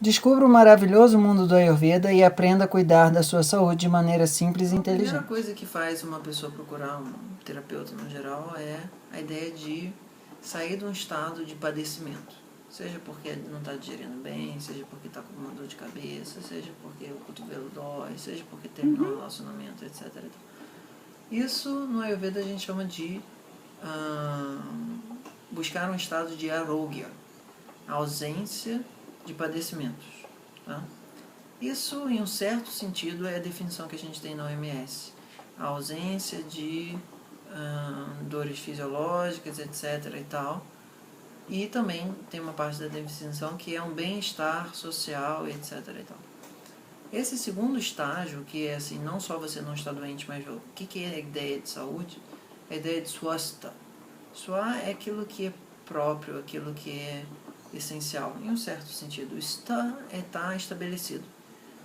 Descubra o maravilhoso mundo do Ayurveda e aprenda a cuidar da sua saúde de maneira simples e A inteligente. primeira coisa que faz uma pessoa procurar um terapeuta no geral é a ideia de sair de um estado de padecimento. Seja porque não está digerindo bem, seja porque está com uma dor de cabeça, seja porque o cotovelo dói, seja porque terminou um relacionamento, etc. Isso no Ayurveda a gente chama de buscar um estado de arogya, ausência de padecimentos. Tá? Isso, em um certo sentido, é a definição que a gente tem na OMS. A ausência de dores fisiológicas, etc. e tal. E também tem uma parte da definição que é um bem-estar social, etc. e tal. Esse segundo estágio, que é assim, não só você não está doente, mas o que é a ideia de saúde? A ideia de swasta. Swa é aquilo que é próprio, aquilo que é essencial, em um certo sentido. Sta é estar estabelecido.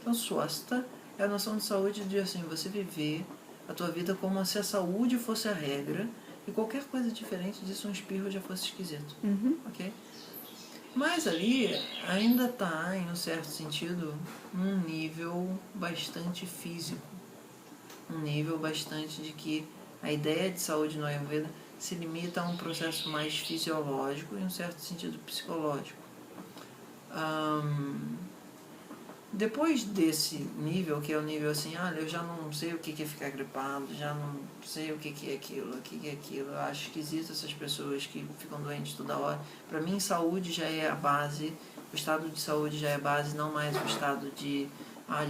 Então, swasta é a noção de saúde de assim, você viver a tua vida como se a saúde fosse a regra e qualquer coisa diferente disso, um espirro já fosse esquisito. Ok? Mas ali ainda está, em um certo sentido, um nível bastante físico. Um nível bastante de que a ideia de saúde no Ayurveda se limita a um processo mais fisiológico e, em um certo sentido, psicológico. Depois desse nível, que é o nível assim, eu já não sei o que é ficar gripado, já não sei o que é aquilo, eu acho esquisito essas pessoas que ficam doentes toda hora. Para mim, saúde já é a base, o estado de saúde já é a base, não mais o estado de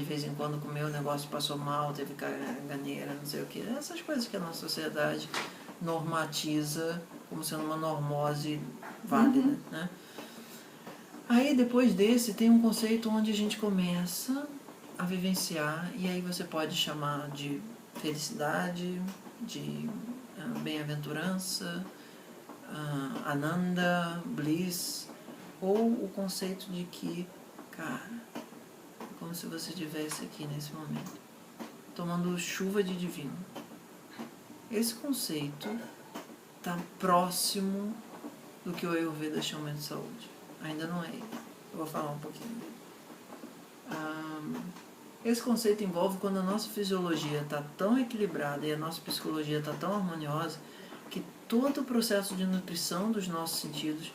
vez em quando comeu o negócio, passou mal, teve caganeira, não sei o que. Essas coisas que a nossa sociedade normatiza como sendo uma normose válida, né? Aí depois desse tem um conceito onde a gente começa a vivenciar, e aí você pode chamar de felicidade, de bem-aventurança, ananda, bliss, ou o conceito de que, cara, é como se você estivesse aqui nesse momento, tomando chuva de divino. Esse conceito está próximo do que o Ayurveda chama de saúde. Ainda não é ele. Eu vou falar um pouquinho dele. Esse conceito envolve quando a nossa fisiologia está tão equilibrada e a nossa psicologia está tão harmoniosa que todo o processo de nutrição dos nossos sentidos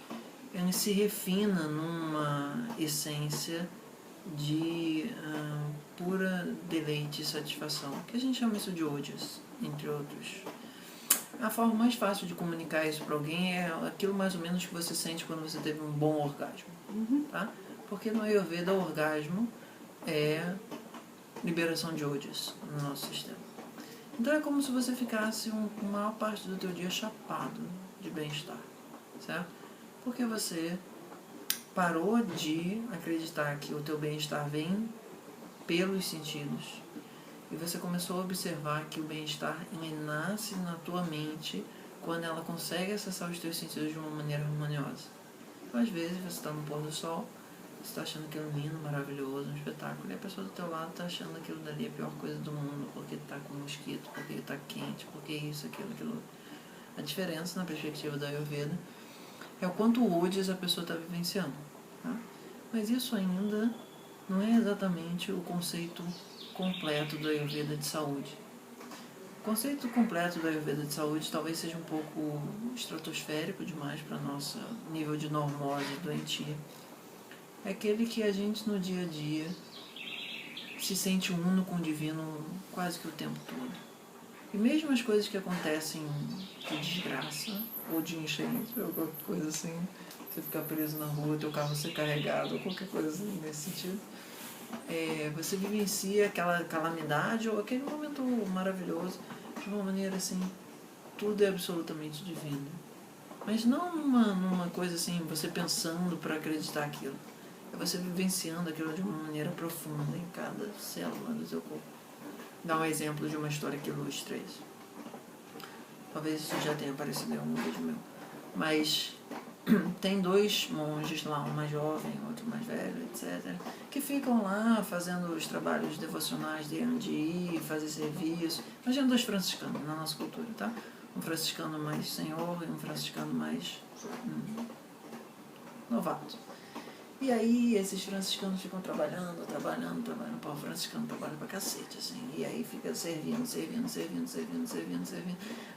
ele se refina numa essência de pura deleite e satisfação, que a gente chama isso de ojas, entre outros. A forma mais fácil de comunicar isso para alguém é aquilo mais ou menos que você sente quando você teve um bom orgasmo. Tá? Porque no Ayurveda o orgasmo é liberação de ojas no nosso sistema. Então é como se você ficasse uma maior parte do teu dia chapado de bem-estar, certo? Porque você parou de acreditar que o teu bem-estar vem pelos sentidos e você começou a observar que o bem-estar ele nasce na tua mente quando ela consegue acessar os teus sentidos de uma maneira harmoniosa. Então, às vezes você está no pôr do sol, você está achando aquilo lindo, maravilhoso, um espetáculo, e a pessoa do teu lado está achando aquilo dali a pior coisa do mundo, porque está com mosquito, porque está quente, porque isso, aquilo. A diferença na perspectiva da Ayurveda é o quanto ojas a pessoa está vivenciando. Tá? Mas isso ainda não é exatamente o conceito completo da Ayurveda de saúde. O conceito completo da Ayurveda de saúde talvez seja um pouco estratosférico demais para nosso nível de normose doentia. É aquele que a gente no dia a dia se sente uno com o divino quase que o tempo todo. E mesmo as coisas que acontecem de desgraça ou de enchente ou qualquer coisa assim, você ficar preso na rua, teu carro ser carregado ou qualquer coisa assim nesse sentido, você vivencia aquela calamidade ou aquele momento maravilhoso de uma maneira assim, tudo é absolutamente divino. Mas não numa coisa assim, você pensando para acreditar aquilo. É você vivenciando aquilo de uma maneira profunda em cada célula do seu corpo. Dá um exemplo de uma história que ilustra isso. Talvez isso já tenha aparecido em algum vídeo meu. Mas tem dois monges lá, um mais jovem, outro mais velho, etc., que ficam lá fazendo os trabalhos devocionais de ir, fazer serviço. Imagina dois franciscanos na nossa cultura, tá? Um franciscano mais senhor e um franciscano mais novato. E aí esses franciscanos ficam trabalhando. Pô, o franciscano trabalha pra cacete, assim. E aí fica servindo.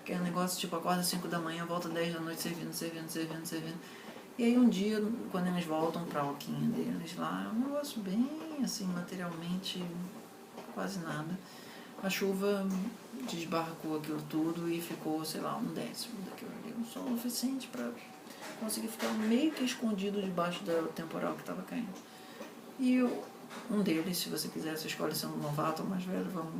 Aquele negócio, tipo, acorda 5 da manhã, volta 10 da noite, servindo. E aí um dia, quando eles voltam pra oquinha deles lá, é um negócio bem, assim, materialmente quase nada. A chuva desbarracou aquilo tudo e ficou, sei lá, 1/10 daquilo ali. Um sol suficiente para conseguir ficar meio que escondido debaixo do temporal que estava caindo. E um deles, se você quiser, você escolhe ser um novato ou mais velho, vamos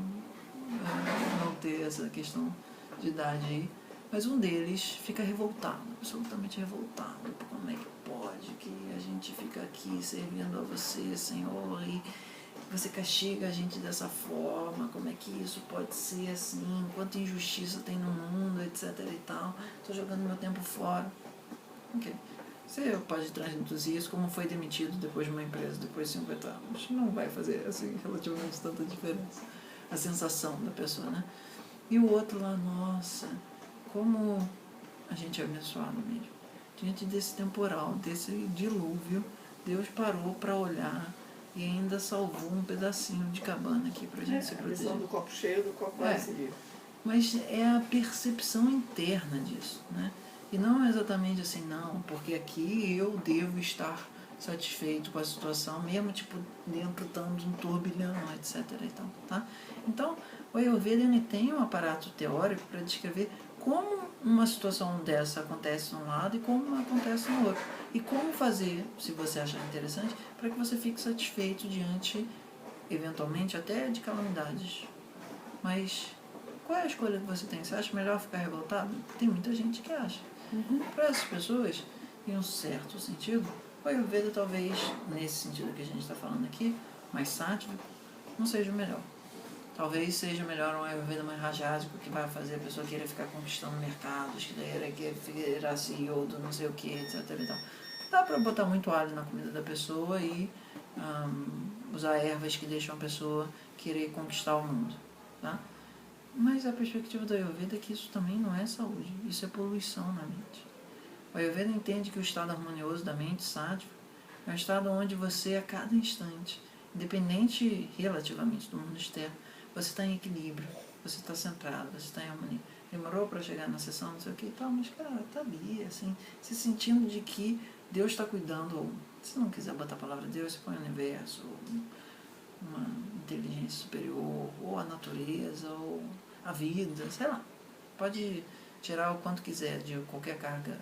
não ter essa questão de idade aí. Mas um deles fica revoltado, absolutamente revoltado. Como é que pode que a gente fica aqui servindo a você, Senhor, e você castiga a gente dessa forma? Como é que isso pode ser assim? Quanta injustiça tem no mundo, etc e tal. Estou jogando meu tempo fora. Ok. Você pode traduzir isso como foi demitido depois de uma empresa, depois de 50 anos. Não vai fazer assim relativamente tanta diferença. A sensação da pessoa, né? E o outro lá, nossa, como a gente é abençoado mesmo. Diante desse temporal, desse dilúvio, Deus parou para olhar e ainda salvou um pedacinho de cabana aqui para a gente se proteger. A questão do copo cheio do copo vazio. Mas é a percepção interna disso, né? E não exatamente assim, não, porque aqui eu devo estar satisfeito com a situação, mesmo tipo dentro de um turbilhão, etc. Então, tá? Então, o Ayurveda ele tem um aparato teórico para descrever como uma situação dessa acontece de um lado e como acontece no outro. E como fazer, se você achar interessante, para que você fique satisfeito diante, eventualmente, até de calamidades. Mas qual é a escolha que você tem? Você acha melhor ficar revoltado? Tem muita gente que acha. Para essas pessoas, em um certo sentido, o Ayurveda talvez, nesse sentido que a gente está falando aqui, mais sático, não seja o melhor. Talvez seja melhor um Ayurveda mais rajásico, que vai fazer a pessoa querer ficar conquistando mercados, que daí querer virar CEO do não sei o que, etc. Então, dá para botar muito alho na comida da pessoa e usar ervas que deixam a pessoa querer conquistar o mundo, tá? Mas a perspectiva do Ayurveda é que isso também não é saúde, isso é poluição na mente. O Ayurveda entende que o estado harmonioso da mente, sádico, é um estado onde você, a cada instante, independente relativamente do mundo externo, você está em equilíbrio, você está centrado, você está em harmonia. Demorou para chegar na sessão, não sei o que e tal, mas, cara, tá ali, assim, se sentindo de que Deus está cuidando, ou se não quiser botar a palavra Deus, você põe o universo, ou uma inteligência superior, ou a natureza, ou a vida, sei lá. Pode tirar o quanto quiser de qualquer carga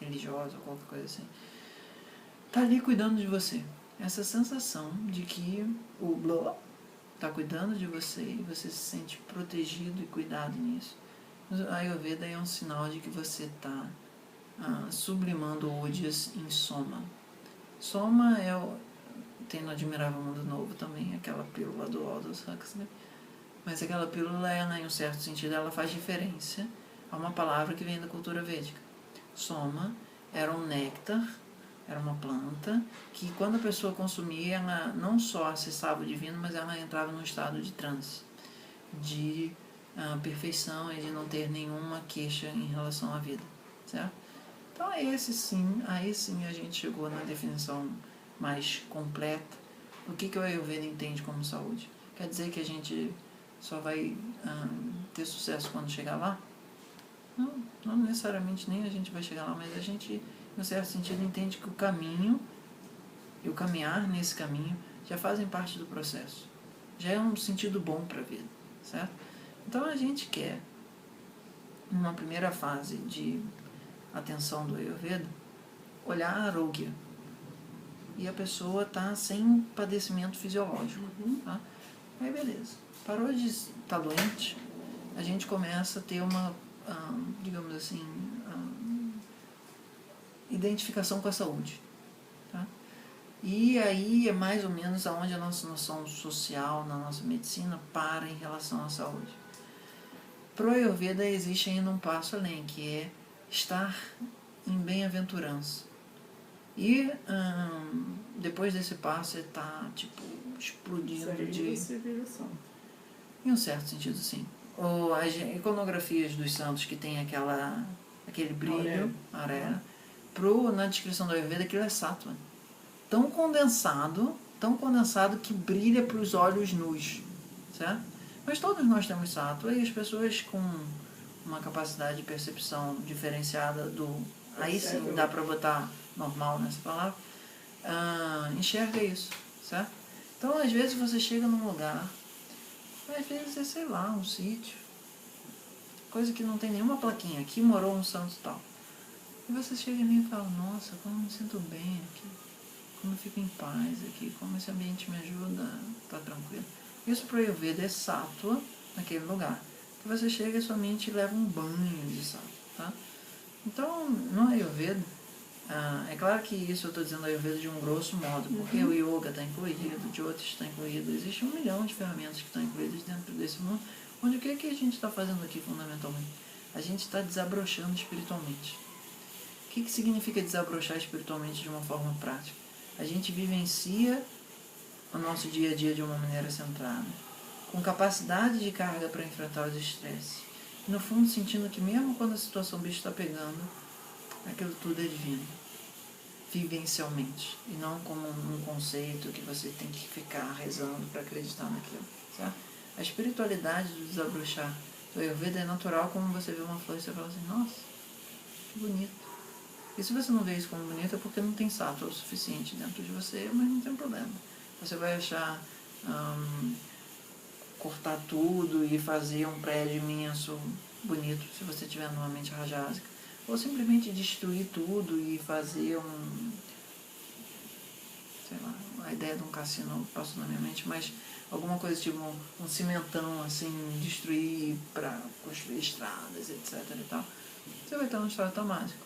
religiosa, ou qualquer coisa assim. Tá ali cuidando de você. Essa sensação de que o blá está cuidando de você e você se sente protegido e cuidado nisso. A Ayurveda é um sinal de que você está sublimando Ojas em Soma. Soma tem no Admirável Mundo Novo também, aquela pílula do Aldous Huxley. Mas aquela pílula, ela, em um certo sentido, ela faz referência a uma palavra que vem da cultura védica. Soma era um néctar, era uma planta que, quando a pessoa consumia, ela não só acessava o divino, mas ela entrava num estado de transe, de perfeição e de não ter nenhuma queixa em relação à vida, certo? Então, aí sim a gente chegou na definição mais completa do que o Ayurveda entende como saúde. Quer dizer que a gente só vai ter sucesso quando chegar lá? Não necessariamente nem a gente vai chegar lá, mas a gente, em um certo sentido, entende que o caminho e o caminhar nesse caminho já fazem parte do processo. Já é um sentido bom para a vida, certo? Então a gente quer, numa primeira fase de atenção do Ayurveda, olhar a Arogya. E a pessoa está sem padecimento fisiológico. Tá? Aí beleza. Parou de estar doente, a gente começa a ter uma, digamos assim, identificação com a saúde. Tá? E aí é mais ou menos aonde a nossa noção social, na nossa medicina, para em relação à saúde. Para o Ayurveda existe ainda um passo além, que é estar em bem-aventurança. E depois desse passo ele está tipo, explodindo de... Em um certo sentido, sim. As iconografias dos santos que tem aquele brilho, auréola, na descrição do Ayurveda, aquilo é sattva. Tão condensado que brilha para os olhos nus, certo? Mas todos nós temos sattva e as pessoas com uma capacidade de percepção diferenciada aí sim dá para botar normal nessa palavra, enxerga isso, certo? Então, às vezes você chega num lugar, às vezes é, sei lá, um sítio, coisa que não tem nenhuma plaquinha, aqui morou um santo tal. E você chega ali e fala, nossa, como eu me sinto bem aqui, como eu fico em paz aqui, como esse ambiente me ajuda a estar tranquilo. Isso para o Ayurveda é sattva naquele lugar. Que você chega e sua mente leva um banho de sattva, tá? Então, no Ayurveda, é claro que isso eu estou dizendo Ayurveda de um grosso modo, porque o Yoga está incluído, o Jyotish está incluído, existe 1 milhão de ferramentas que estão incluídas dentro desse mundo, onde o que a gente está fazendo aqui fundamentalmente? A gente está desabrochando espiritualmente. O que significa desabrochar espiritualmente de uma forma prática? A gente vivencia o nosso dia a dia de uma maneira centrada, com capacidade de carga para enfrentar os estresses. No fundo, sentindo que mesmo quando a situação bicho está pegando, aquilo tudo é divino, vivencialmente, e não como um conceito que você tem que ficar rezando para acreditar naquilo, certo? A espiritualidade do desabrochar do Ayurveda é natural, como você vê uma flor e você fala assim, nossa, que bonito. E se você não vê isso como bonito é porque não tem sattva o suficiente dentro de você, mas não tem problema. Você vai achar cortar tudo e fazer um prédio imenso, bonito, se você tiver numa mente rajásica. Ou simplesmente destruir tudo e fazer sei lá, a ideia de um cassino passou na minha mente, mas alguma coisa tipo um cimentão, assim, destruir para construir estradas, etc. e tal. Você vai estar num estado automático.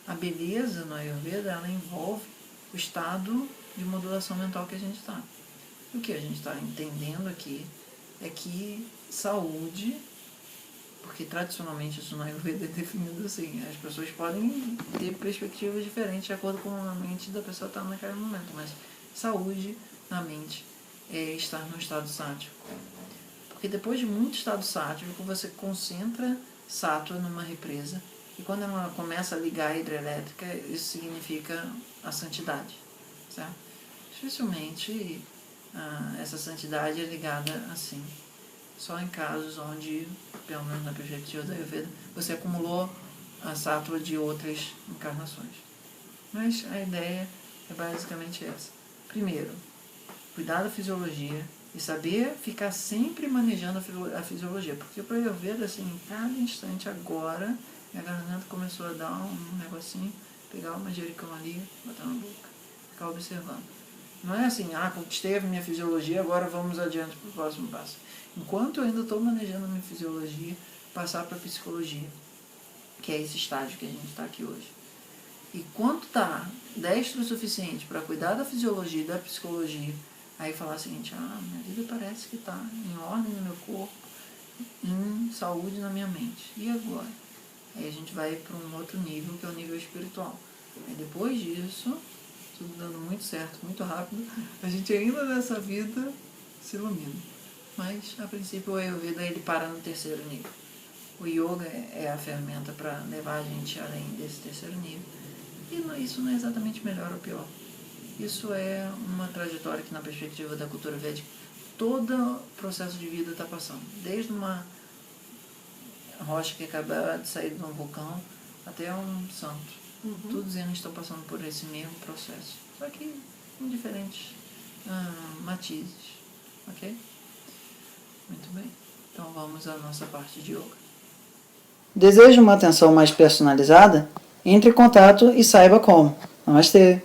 A beleza no Ayurveda, ela envolve o estado de modulação mental que a gente está. O que a gente está entendendo aqui é que saúde, porque tradicionalmente isso no Ayurveda é definido assim, as pessoas podem ter perspectivas diferentes de acordo com a mente da pessoa está naquele momento, mas saúde na mente é estar no estado sático. Porque depois de muito estado sático, você concentra sattva numa represa, e quando ela começa a ligar a hidrelétrica, isso significa a santidade, certo? Dificilmente essa santidade é ligada assim. Só em casos onde, pelo menos na perspectiva da Ayurveda, você acumulou a sattva de outras encarnações. Mas a ideia é basicamente essa. Primeiro, cuidar da fisiologia e saber ficar sempre manejando a fisiologia. Porque para eu ver, assim, em cada instante agora, minha garganta começou a dar um negocinho, pegar uma manjericão ali, botar na boca, ficar observando. Não é assim, conquistei a minha fisiologia, agora vamos adiante para o próximo passo. Enquanto eu ainda estou manejando a minha fisiologia, passar para a psicologia, que é esse estágio que a gente está aqui hoje. E quando está destro o suficiente para cuidar da fisiologia e da psicologia, aí falar o seguinte, minha vida parece que está em ordem no meu corpo, em saúde na minha mente. E agora? Aí a gente vai para um outro nível, que é o nível espiritual. E depois disso, tudo dando muito certo, muito rápido, a gente ainda nessa vida se ilumina. Mas, a princípio, o Ayurveda ele para no terceiro nível. O Yoga é a ferramenta para levar a gente além desse terceiro nível. E isso não é exatamente melhor ou pior. Isso é uma trajetória que, na perspectiva da cultura védica, todo o processo de vida está passando. Desde uma rocha que acaba de sair de um vulcão até um santo. Todos eles estão passando por esse mesmo processo. Só que em diferentes matizes. Ok? Muito bem. Então vamos à nossa parte de yoga. Deseja uma atenção mais personalizada? Entre em contato e saiba como. Namastê!